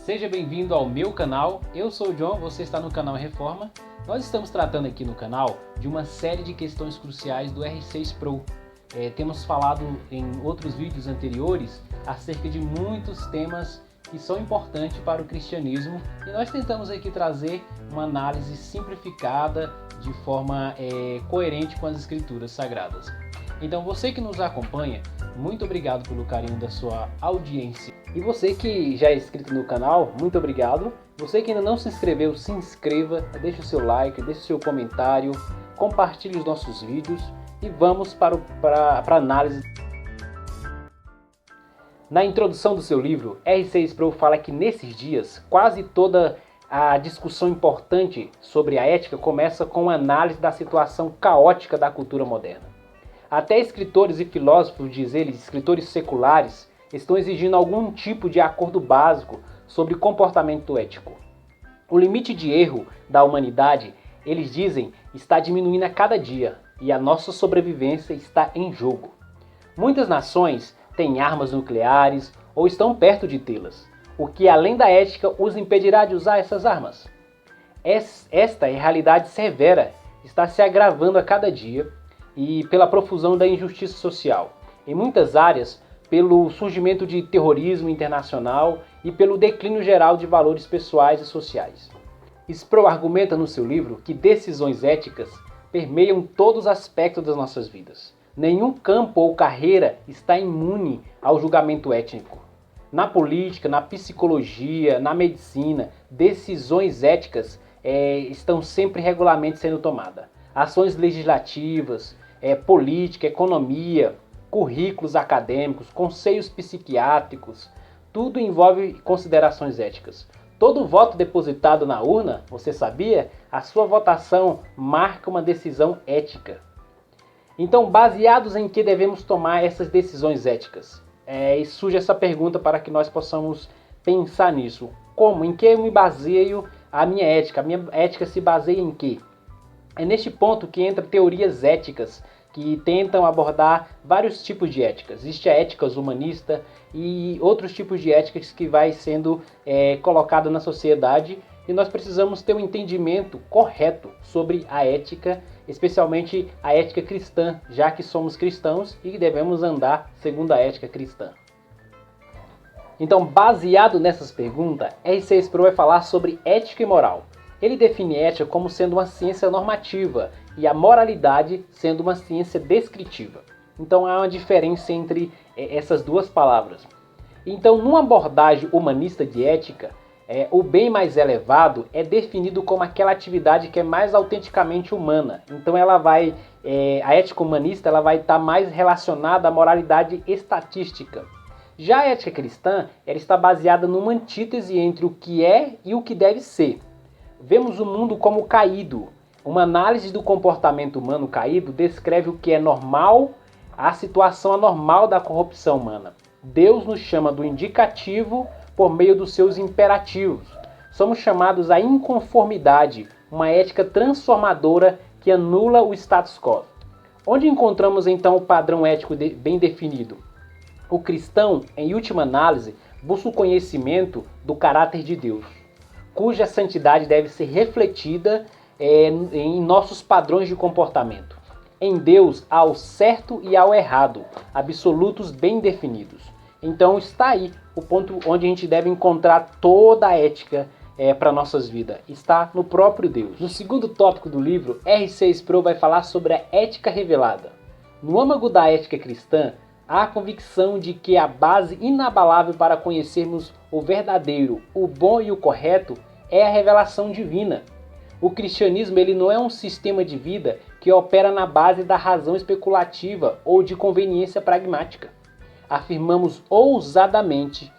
Seja bem-vindo ao meu canal, eu sou o John, você está no canal Reforma. Nós estamos tratando aqui no canal de uma série de questões cruciais do R6 Pro. Temos falado em outros vídeos anteriores acerca de muitos temas que são importantes para o cristianismo e nós tentamos aqui trazer uma análise simplificada de forma coerente com as escrituras sagradas. Então você que nos acompanha, muito obrigado pelo carinho da sua audiência. E você que já é inscrito no canal, muito obrigado. Você que ainda não se inscreveu, se inscreva, deixe o seu like, deixe o seu comentário, compartilhe os nossos vídeos e vamos para a análise. Na introdução do seu livro, R6 Pro fala que nesses dias, quase toda a discussão importante sobre a ética começa com uma análise da situação caótica da cultura moderna. Até escritores e filósofos, diz ele, escritores seculares, estão exigindo algum tipo de acordo básico sobre comportamento ético. O limite de erro da humanidade, eles dizem, está diminuindo a cada dia e a nossa sobrevivência está em jogo. Muitas nações têm armas nucleares ou estão perto de tê-las, o que além da ética os impedirá de usar essas armas. Esta realidade severa está se agravando a cada dia e pela profusão da injustiça social. Em muitas áreas, pelo surgimento de terrorismo internacional e pelo declínio geral de valores pessoais e sociais. Sproul argumenta no seu livro que decisões éticas permeiam todos os aspectos das nossas vidas. Nenhum campo ou carreira está imune ao julgamento ético. Na política, na psicologia, na medicina, decisões éticas estão sempre regularmente sendo tomadas. Ações legislativas, política, economia, currículos acadêmicos, conselhos psiquiátricos, tudo envolve considerações éticas. Todo voto depositado na urna, você sabia? A sua votação marca uma decisão ética. Então, baseados em que devemos tomar essas decisões éticas? E surge essa pergunta para que nós possamos pensar nisso. Como? Em que eu me baseio a minha ética? A minha ética se baseia em quê? É neste ponto que entra teorias éticas que tentam abordar vários tipos de éticas. Existe a ética humanista e outros tipos de éticas que vai sendo colocada na sociedade e nós precisamos ter um entendimento correto sobre a ética, especialmente a ética cristã, já que somos cristãos e devemos andar segundo a ética cristã. Então, baseado nessas perguntas, R6 Pro vai falar sobre ética e moral. Ele define ética como sendo uma ciência normativa e a moralidade sendo uma ciência descritiva. Então há uma diferença entre essas duas palavras. Então, numa abordagem humanista de ética, o bem mais elevado é definido como aquela atividade que é mais autenticamente humana. Então a ética humanista ela vai estar mais relacionada à moralidade estatística. Já a ética cristã ela está baseada numa antítese entre o que é e o que deve ser. Vemos o mundo como caído. Uma análise do comportamento humano caído descreve o que é normal, a situação anormal da corrupção humana. Deus nos chama do indicativo por meio dos seus imperativos. Somos chamados à inconformidade, uma ética transformadora que anula o status quo. Onde encontramos então o padrão ético bem definido? O cristão, em última análise, busca o conhecimento do caráter de Deus, cuja santidade deve ser refletida em nossos padrões de comportamento. Em Deus há o certo e há o errado, absolutos bem definidos. Então está aí o ponto onde a gente deve encontrar toda a ética para nossas vidas. Está no próprio Deus. No segundo tópico do livro, R6 Pro vai falar sobre a ética revelada. No âmago da ética cristã, há a convicção de que a base inabalável para conhecermos o verdadeiro, o bom e o correto é a revelação divina. O cristianismo ele não é um sistema de vida que opera na base da razão especulativa ou de conveniência pragmática. Afirmamos ousadamente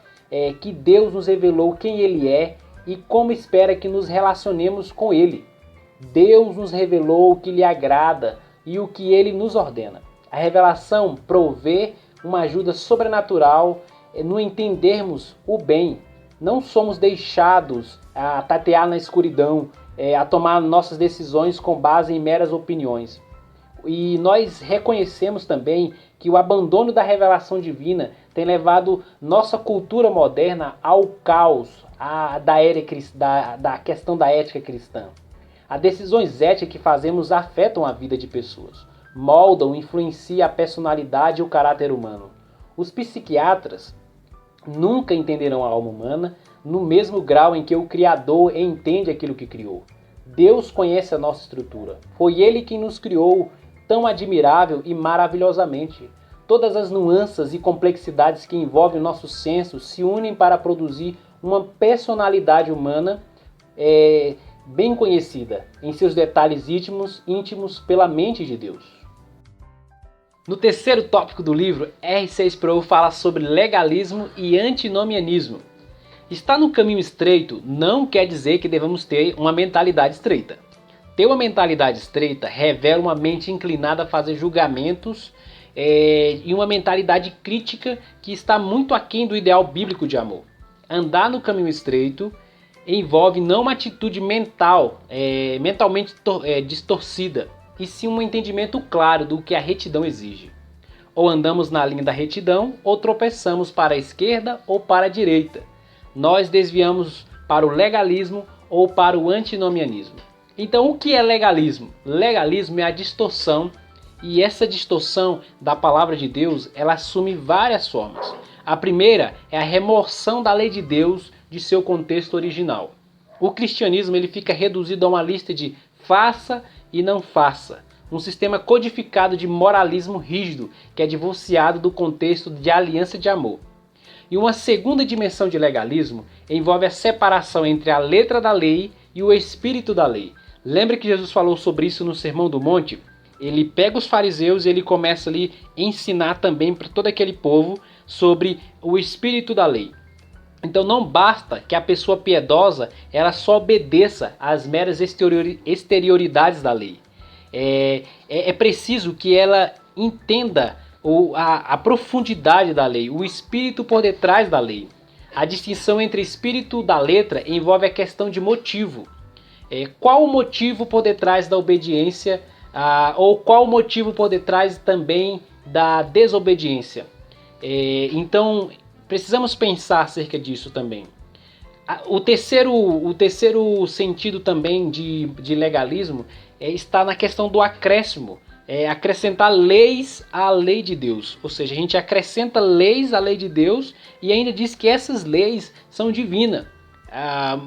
que Deus nos revelou quem Ele é e como espera que nos relacionemos com Ele. Deus nos revelou o que lhe agrada e o que Ele nos ordena. A revelação provê uma ajuda sobrenatural no entendermos o bem. Não somos deixados a tatear na escuridão, a tomar nossas decisões com base em meras opiniões. E nós reconhecemos também que o abandono da revelação divina tem levado nossa cultura moderna ao caos da questão da ética cristã. As decisões éticas que fazemos afetam a vida de pessoas, moldam, influenciam a personalidade e o caráter humano. Os psiquiatras nunca entenderão a alma humana no mesmo grau em que o Criador entende aquilo que criou. Deus conhece a nossa estrutura. Foi Ele quem nos criou tão admirável e maravilhosamente. Todas as nuances e complexidades que envolvem o nosso senso se unem para produzir uma personalidade humana bem conhecida, em seus detalhes íntimos pela mente de Deus. No terceiro tópico do livro, R.C. Sproul fala sobre legalismo e antinomianismo. Estar no caminho estreito não quer dizer que devamos ter uma mentalidade estreita. Ter uma mentalidade estreita revela uma mente inclinada a fazer julgamentos e uma mentalidade crítica que está muito aquém do ideal bíblico de amor. Andar no caminho estreito envolve não uma atitude mentalmente distorcida, e sim um entendimento claro do que a retidão exige. Ou andamos na linha da retidão, ou tropeçamos para a esquerda ou para a direita. Nós desviamos para o legalismo ou para o antinomianismo. Então, o que é legalismo? Legalismo é a distorção, e essa distorção da palavra de Deus, ela assume várias formas. A primeira é a remoção da lei de Deus de seu contexto original. O cristianismo ele fica reduzido a uma lista de faça e não faça, um sistema codificado de moralismo rígido que é divorciado do contexto de aliança de amor. E uma segunda dimensão de legalismo envolve a separação entre a letra da lei e o espírito da lei. Lembra que Jesus falou sobre isso no Sermão do Monte? Ele pega os fariseus e ele começa ali a ensinar também para todo aquele povo sobre o espírito da lei. Então não basta que a pessoa piedosa ela só obedeça às meras exterioridades da lei. É preciso que ela entenda a profundidade da lei, o espírito por detrás da lei. A distinção entre espírito da letra envolve a questão de motivo. Qual o motivo por detrás da obediência ou qual o motivo por detrás também da desobediência? Então precisamos pensar acerca disso também. O terceiro sentido também de legalismo está na questão do acréscimo. Acrescentar leis à lei de Deus. Ou seja, a gente acrescenta leis à lei de Deus e ainda diz que essas leis são divinas.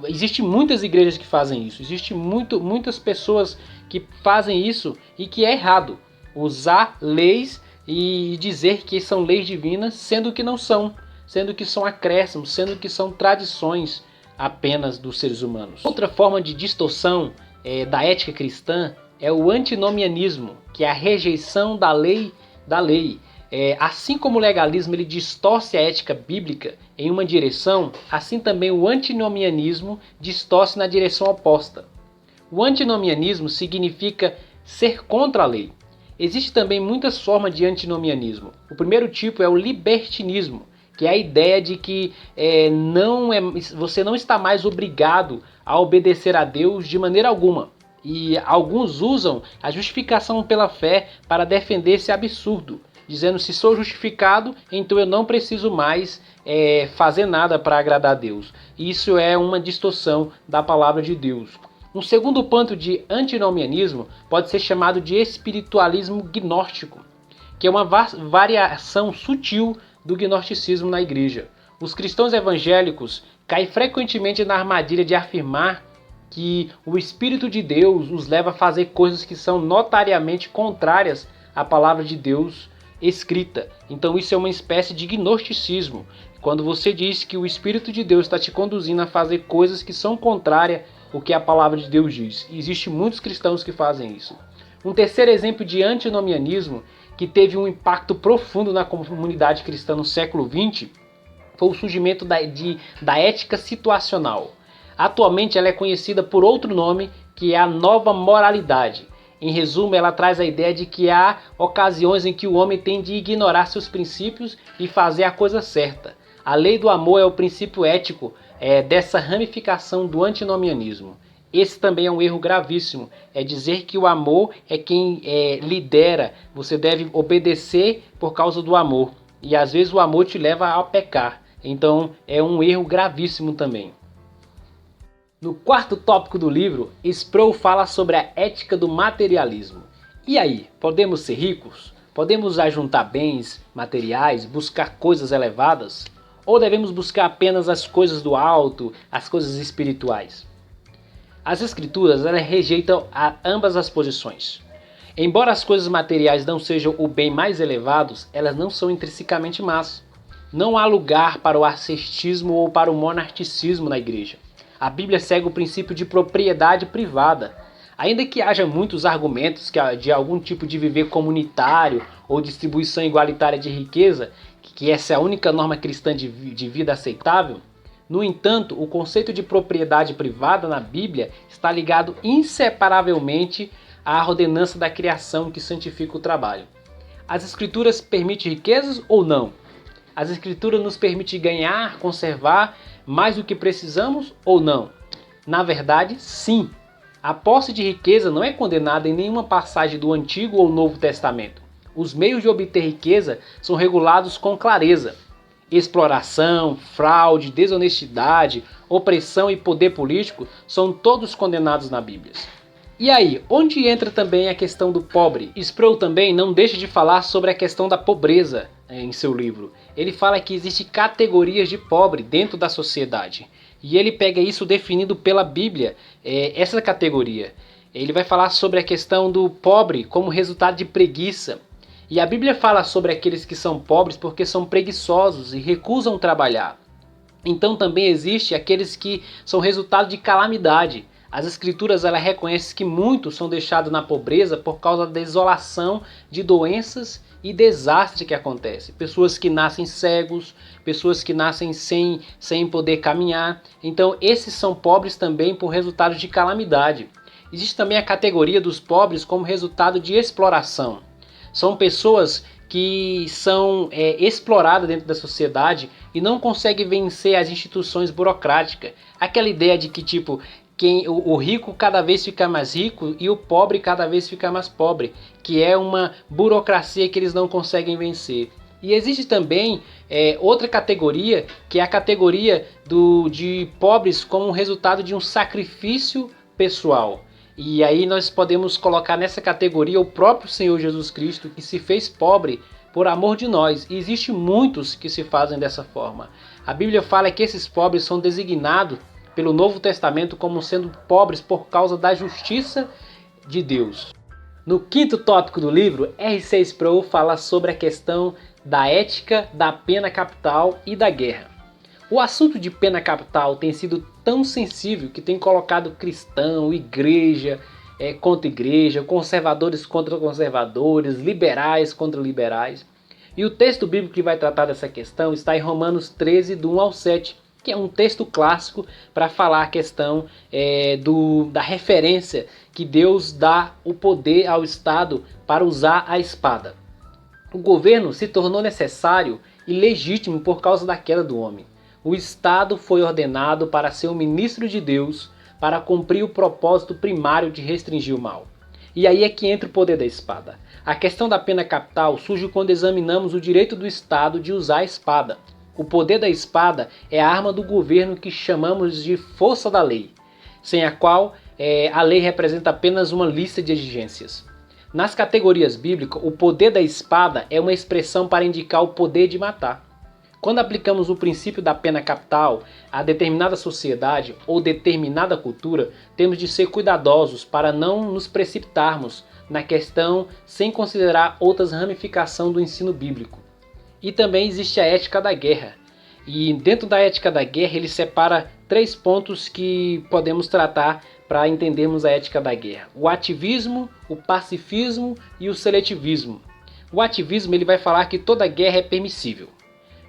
Existem muitas igrejas que fazem isso. Existem muitas pessoas que fazem isso e que é errado. Usar leis e dizer que são leis divinas, sendo que não são. Sendo que são acréscimos, sendo que são tradições apenas dos seres humanos. Outra forma de distorção da ética cristã é o antinomianismo, que é a rejeição da lei da lei. Assim como o legalismo ele distorce a ética bíblica em uma direção, assim também o antinomianismo distorce na direção oposta. O antinomianismo significa ser contra a lei. Existem também muitas formas de antinomianismo. O primeiro tipo é o libertinismo, que é a ideia de que você não está mais obrigado a obedecer a Deus de maneira alguma. E alguns usam a justificação pela fé para defender esse absurdo, dizendo se sou justificado, então eu não preciso mais fazer nada para agradar a Deus. Isso é uma distorção da palavra de Deus. Um segundo ponto de antinomianismo pode ser chamado de espiritualismo gnóstico, que é uma variação sutil do gnosticismo na igreja. Os cristãos evangélicos caem frequentemente na armadilha de afirmar que o Espírito de Deus os leva a fazer coisas que são notariamente contrárias à palavra de Deus escrita. Então isso é uma espécie de gnosticismo. Quando você diz que o Espírito de Deus está te conduzindo a fazer coisas que são contrárias ao que a palavra de Deus diz. E existem muitos cristãos que fazem isso. Um terceiro exemplo de antinomianismo que teve um impacto profundo na comunidade cristã no século XX foi o surgimento da ética situacional. Atualmente ela é conhecida por outro nome, que é a nova moralidade. Em resumo, ela traz a ideia de que há ocasiões em que o homem tem de ignorar seus princípios e fazer a coisa certa. A lei do amor é o princípio ético dessa ramificação do antinomianismo. Esse também é um erro gravíssimo, é dizer que o amor é quem lidera, você deve obedecer por causa do amor. E às vezes o amor te leva a pecar, então é um erro gravíssimo também. No quarto tópico do livro, Sproul fala sobre a ética do materialismo. E aí, podemos ser ricos? Podemos ajuntar bens materiais, buscar coisas elevadas? Ou devemos buscar apenas as coisas do alto, as coisas espirituais? As escrituras rejeitam ambas as posições. Embora as coisas materiais não sejam o bem mais elevado, elas não são intrinsecamente más. Não há lugar para o ascetismo ou para o monarquicismo na igreja. A Bíblia segue o princípio de propriedade privada. Ainda que haja muitos argumentos de algum tipo de viver comunitário ou distribuição igualitária de riqueza, que essa é a única norma cristã de vida aceitável, no entanto, o conceito de propriedade privada na Bíblia está ligado inseparavelmente à ordenança da criação que santifica o trabalho. As Escrituras permitem riquezas ou não? As Escrituras nos permitem ganhar, conservar mais do que precisamos ou não? Na verdade, sim. A posse de riqueza não é condenada em nenhuma passagem do Antigo ou Novo Testamento. Os meios de obter riqueza são regulados com clareza. Exploração, fraude, desonestidade, opressão e poder político são todos condenados na Bíblia. E aí, onde entra também a questão do pobre? Sproul também não deixa de falar sobre a questão da pobreza em seu livro. Ele fala que existem categorias de pobre dentro da sociedade. E ele pega isso definido pela Bíblia, essa categoria. Ele vai falar sobre a questão do pobre como resultado de preguiça. E a Bíblia fala sobre aqueles que são pobres porque são preguiçosos e recusam trabalhar. Então também existe aqueles que são resultado de calamidade. As Escrituras reconhecem que muitos são deixados na pobreza por causa da desolação de doenças e desastre que acontece. Pessoas que nascem cegos, pessoas que nascem sem poder caminhar. Então esses são pobres também por resultado de calamidade. Existe também a categoria dos pobres como resultado de exploração. São pessoas que são exploradas dentro da sociedade e não conseguem vencer as instituições burocráticas. Aquela ideia de que o rico cada vez fica mais rico e o pobre cada vez fica mais pobre, que é uma burocracia que eles não conseguem vencer. E existe também outra categoria, que é a categoria de pobres como resultado de um sacrifício pessoal. E aí nós podemos colocar nessa categoria o próprio Senhor Jesus Cristo, que se fez pobre por amor de nós. E existem muitos que se fazem dessa forma. A Bíblia fala que esses pobres são designados pelo Novo Testamento como sendo pobres por causa da justiça de Deus. No quinto tópico do livro, R.C. Sproul fala sobre a questão da ética, da pena capital e da guerra. O assunto de pena capital tem sido tão sensível que tem colocado cristão, igreja contra igreja, conservadores contra conservadores, liberais contra liberais. E o texto bíblico que vai tratar dessa questão está em Romanos 13, do 1 ao 7, que é um texto clássico para falar a questão da referência que Deus dá o poder ao Estado para usar a espada. O governo se tornou necessário e legítimo por causa da queda do homem. O Estado foi ordenado para ser um ministro de Deus para cumprir o propósito primário de restringir o mal. E aí é que entra o poder da espada. A questão da pena capital surge quando examinamos o direito do Estado de usar a espada. O poder da espada é a arma do governo que chamamos de força da lei, sem a qual a lei representa apenas uma lista de exigências. Nas categorias bíblicas, o poder da espada é uma expressão para indicar o poder de matar. Quando aplicamos o princípio da pena capital a determinada sociedade ou determinada cultura, temos de ser cuidadosos para não nos precipitarmos na questão sem considerar outras ramificações do ensino bíblico. E também existe a ética da guerra. E dentro da ética da guerra ele separa 3 pontos que podemos tratar para entendermos a ética da guerra: o ativismo, o pacifismo e o seletivismo. O ativismo ele vai falar que toda guerra é permissível.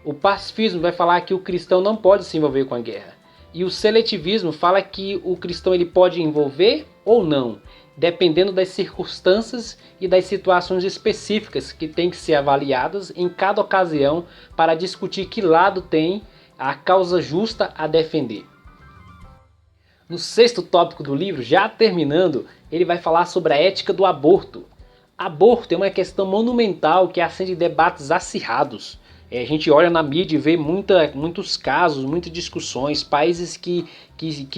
O pacifismo vai falar que o cristão não pode se envolver com a guerra. E o seletivismo fala que o cristão ele pode envolver ou não, dependendo das circunstâncias e das situações específicas que têm que ser avaliadas em cada ocasião para discutir que lado tem a causa justa a defender. No 6º tópico do livro, já terminando, ele vai falar sobre a ética do aborto. Aborto é uma questão monumental que acende debates acirrados. A gente olha na mídia e vê muitos casos, muitas discussões, países que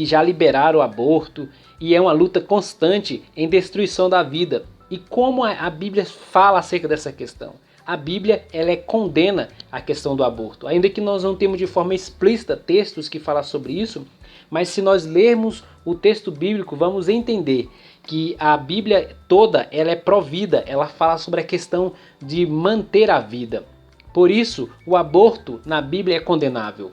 já liberaram o aborto, e é uma luta constante em destruição da vida. E como a Bíblia fala acerca dessa questão? A Bíblia ela condena a questão do aborto, ainda que nós não temos de forma explícita textos que falam sobre isso, mas se nós lermos o texto bíblico, vamos entender que a Bíblia toda ela é pró-vida, ela fala sobre a questão de manter a vida. Por isso, o aborto na Bíblia é condenável.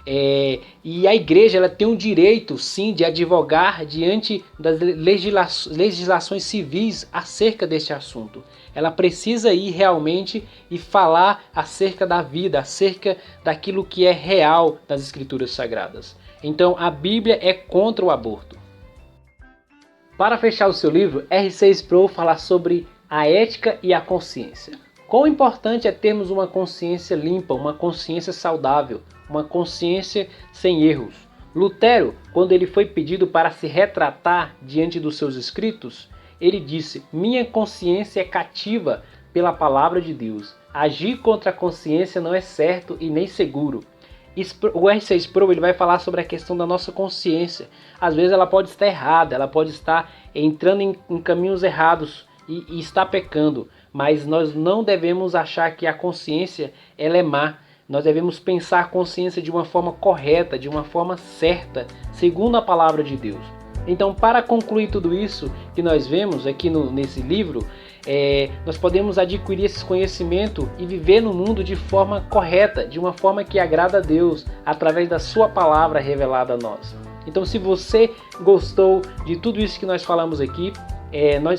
E a igreja ela tem o direito, sim, de advogar diante das legislações civis acerca deste assunto. Ela precisa ir realmente e falar acerca da vida, acerca daquilo que é real das Escrituras Sagradas. Então, a Bíblia é contra o aborto. Para fechar o seu livro, R.C. Sproul fala sobre a ética e a consciência. Quão importante é termos uma consciência limpa, uma consciência saudável, uma consciência sem erros. Lutero, quando ele foi pedido para se retratar diante dos seus escritos, ele disse: minha consciência é cativa pela palavra de Deus. Agir contra a consciência não é certo e nem seguro. O R.C. Sproul ele vai falar sobre a questão da nossa consciência. Às vezes ela pode estar errada, ela pode estar entrando em caminhos errados e está pecando. Mas nós não devemos achar que a consciência ela é má. Nós devemos pensar a consciência de uma forma correta, de uma forma certa, segundo a palavra de Deus. Então, para concluir tudo isso que nós vemos aqui nesse livro, nós podemos adquirir esse conhecimento e viver no mundo de forma correta, de uma forma que agrada a Deus, através da sua palavra revelada a nós. Então, se você gostou de tudo isso que nós falamos aqui,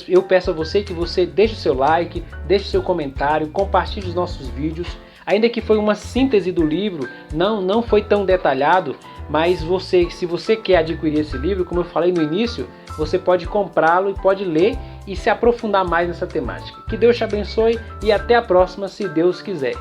eu peço a você que você deixe o seu like, deixe o seu comentário, compartilhe os nossos vídeos. Ainda que foi uma síntese do livro, não foi tão detalhado, mas se você quer adquirir esse livro, como eu falei no início, você pode comprá-lo e pode ler e se aprofundar mais nessa temática. Que Deus te abençoe e até a próxima, se Deus quiser.